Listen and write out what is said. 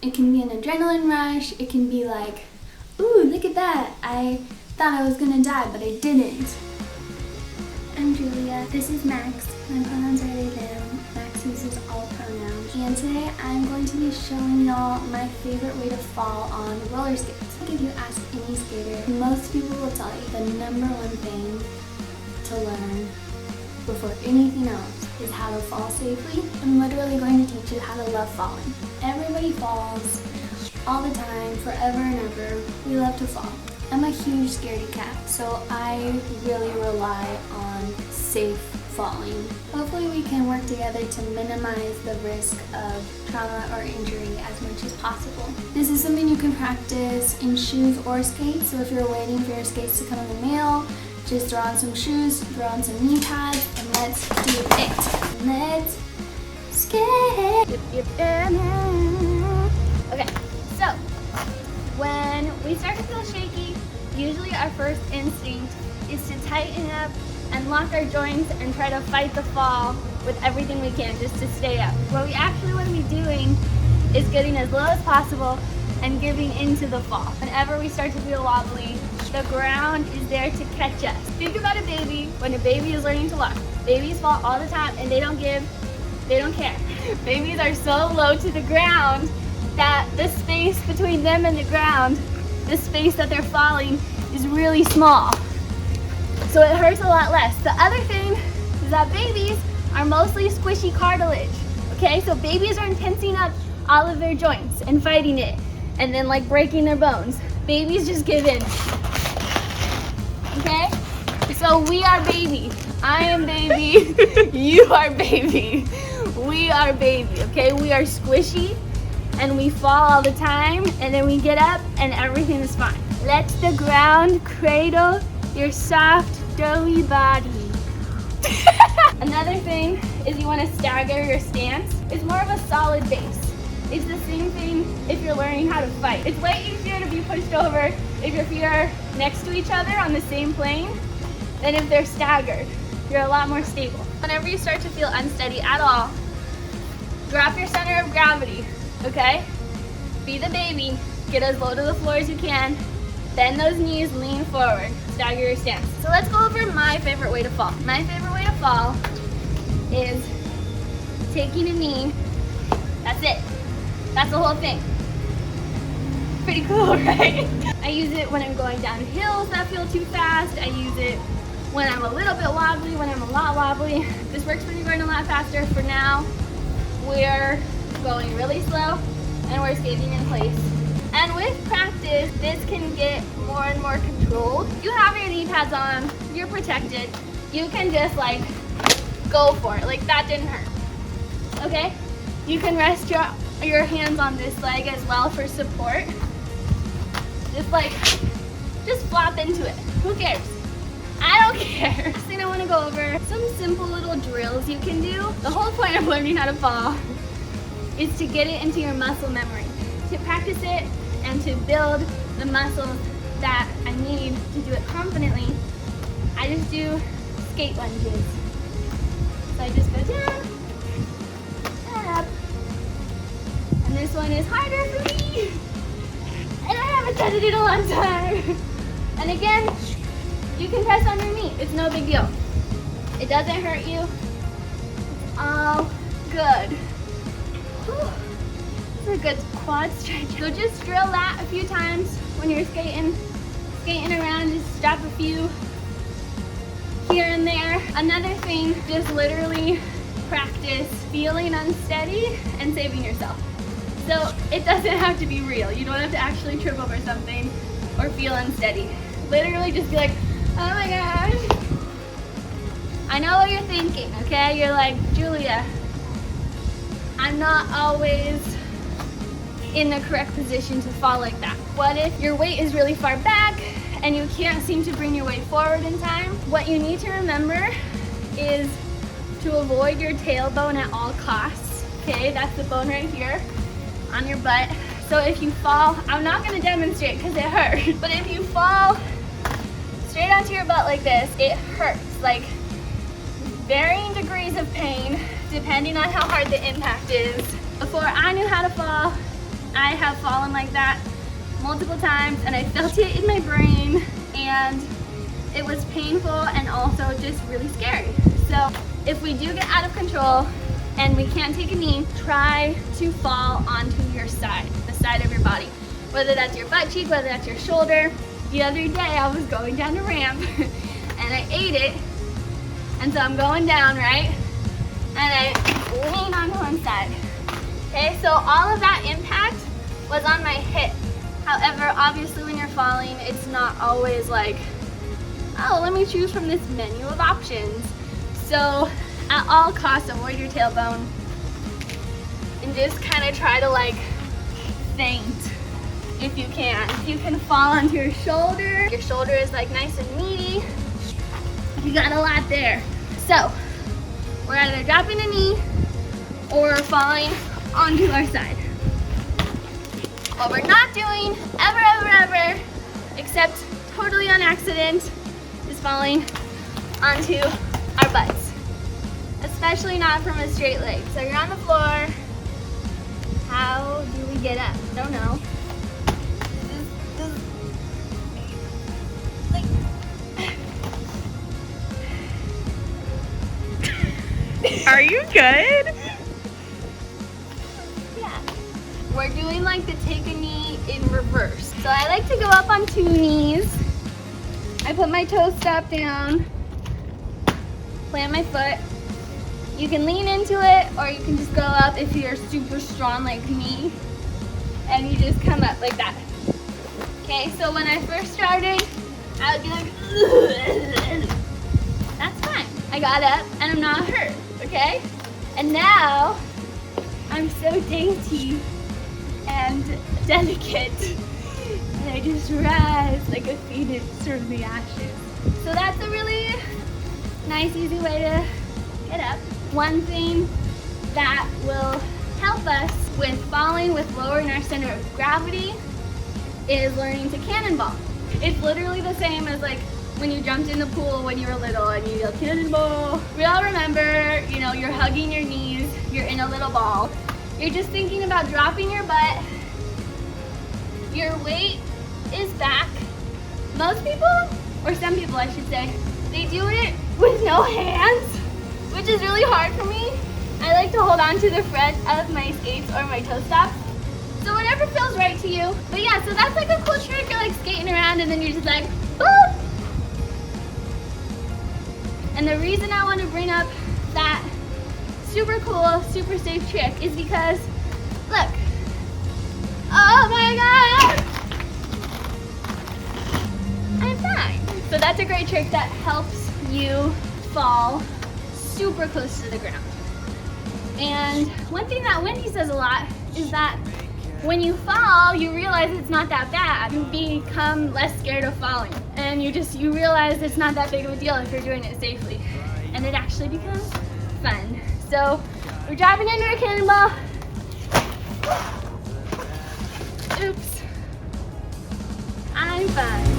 It can be an adrenaline rush. It can be like, ooh, look at that. I thought I was gonna die, but I didn't. I'm Julia. This is Max. My pronouns are they, them. Max uses all pronouns. And today I'm going to be showing y'all my favorite way to fall on roller skates. If you ask any skater, most people will tell you the number one thing to learn before anything else is how to fall safely. I'm literally going to teach you how to love falling. Everybody falls all the time, forever and ever. We love to fall. I'm a huge scaredy cat, so I really rely on safe falling. Hopefully we can work together to minimize the risk of trauma or injury as much as possible. This is something you can practice in shoes or skates, so if you're waiting for your skates to come in the mail, just throw on some shoes, throw on some knee pads, and let's do it. Let's skate. Okay, so when we start to feel shaky, usually our first instinct is to tighten up and lock our joints and try to fight the fall with everything we can just to stay up. What we actually want to be doing is getting as low as possible and giving into the fall. Whenever we start to feel wobbly, the ground is there to catch us. Think about a baby when a baby is learning to walk. Babies fall all the time and they don't care. Babies are so low to the ground that the space between them and the ground, the space that they're falling, is really small. So it hurts a lot less. The other thing is that babies are mostly squishy cartilage. Okay, so babies aren't tensing up all of their joints and fighting it and then like breaking their bones. Babies just give in. Okay? So we are baby. I am baby. You are baby. We are baby. Okay? We are squishy and we fall all the time and then we get up and everything is fine. Let the ground cradle your soft, doughy body. Another thing is you want to stagger your stance. It's more of a solid base. It's the same thing if you're learning how to fight. It's way easier to be pushed over if your feet are next to each other on the same plane than if they're staggered. You're a lot more stable. Whenever you start to feel unsteady at all, drop your center of gravity, okay? Be the baby, get as low to the floor as you can, bend those knees, lean forward, stagger your stance. So let's go over my favorite way to fall. My favorite way to fall is taking a knee. That's it. That's the whole thing. Pretty cool, right? I use it when I'm going down hills that feel too fast. I use it when I'm a little bit wobbly, when I'm a lot wobbly. This works when you're going a lot faster. For now, we're going really slow and we're skating in place. And with practice, this can get more and more controlled. You have your knee pads on, you're protected. You can just like go for it. Like that didn't hurt. Okay? You can rest your hands on this leg as well for support. Just flop into it. Who cares? I don't care. Next thing I want to go over some simple little drills you can do. The whole point of learning how to fall is to get it into your muscle memory, to practice it and to build the muscles that I need to do it confidently. I just do skate lunges. So I just go down, up. And this one is harder for me. And I haven't done it in a long time. And again, you can press on your knee. It's no big deal. It doesn't hurt you. It's all good. Whew. This is a good quad stretch. So just drill that a few times when you're skating around. Just drop a few here and there. Another thing, just literally practice feeling unsteady and saving yourself. So it doesn't have to be real. You don't have to actually trip over something or feel unsteady. Literally just be like, oh my gosh. I know what you're thinking, okay? You're like, Julia, I'm not always in the correct position to fall like that. What if your weight is really far back and you can't seem to bring your weight forward in time? What you need to remember is to avoid your tailbone at all costs, okay? That's the bone right here on your butt. So if you fall, I'm not gonna demonstrate because it hurts, but if you fall straight onto your butt like this, it hurts, like varying degrees of pain depending on how hard the impact is. Before I knew how to fall, have fallen like that multiple times, and I felt it in my brain, and it was painful and also just really scary. So if we do get out of control and we can't take a knee, try to fall onto your side, the side of your body. Whether that's your butt cheek, whether that's your shoulder. The other day I was going down a ramp and I ate it, and so I'm going down, right? And I lean on one side. Okay, so all of that impact was on my hip. However, obviously when you're falling, it's not always like, oh, let me choose from this menu of options. So at all costs, avoid your tailbone and just kind of try to like faint if you can. If you can fall onto your shoulder is like nice and meaty. You got a lot there. So we're either dropping a knee or falling onto our side. What we're not doing ever, except totally on accident, is falling onto our butts. Especially not from a straight leg. So you're on the floor. How do we get up? Don't know. Are you good? Yeah. We're doing like the take a knee in reverse. So I like to go up on 2 knees. I put my toes strap down, plant my foot. You can lean into it, or you can just go up if you're super strong like me, and you just come up like that. Okay, so when I first started, I would be like, that's fine. I got up and I'm not hurt, okay? And now, I'm so dainty and delicate, and I just rise like a phoenix from the ashes. So that's a really nice, easy way to get up. One thing that will help us with falling, with lowering our center of gravity, is learning to cannonball. It's literally the same as like when you jumped in the pool when you were little and you yelled cannonball. We all remember, you know, you're hugging your knees, you're in a little ball. You're just thinking about dropping your butt. Your weight is back. Most people, or some people I should say, they do it with no hands, which is really hard for me. I like to hold on to the front of my skates or my toe stops. So whatever feels right to you. But yeah, so that's like a cool trick. You're like skating around and then you're just like, boop. And the reason I want to bring up that super cool, super safe trick is because, look. Oh my God. I'm fine. So that's a great trick that helps you fall super close to the ground. And one thing that Wendy says a lot is that when you fall, you realize it's not that bad. You become less scared of falling. And you realize it's not that big of a deal if you're doing it safely. And it actually becomes fun. So we're driving into a cannonball. Oops. I'm fine.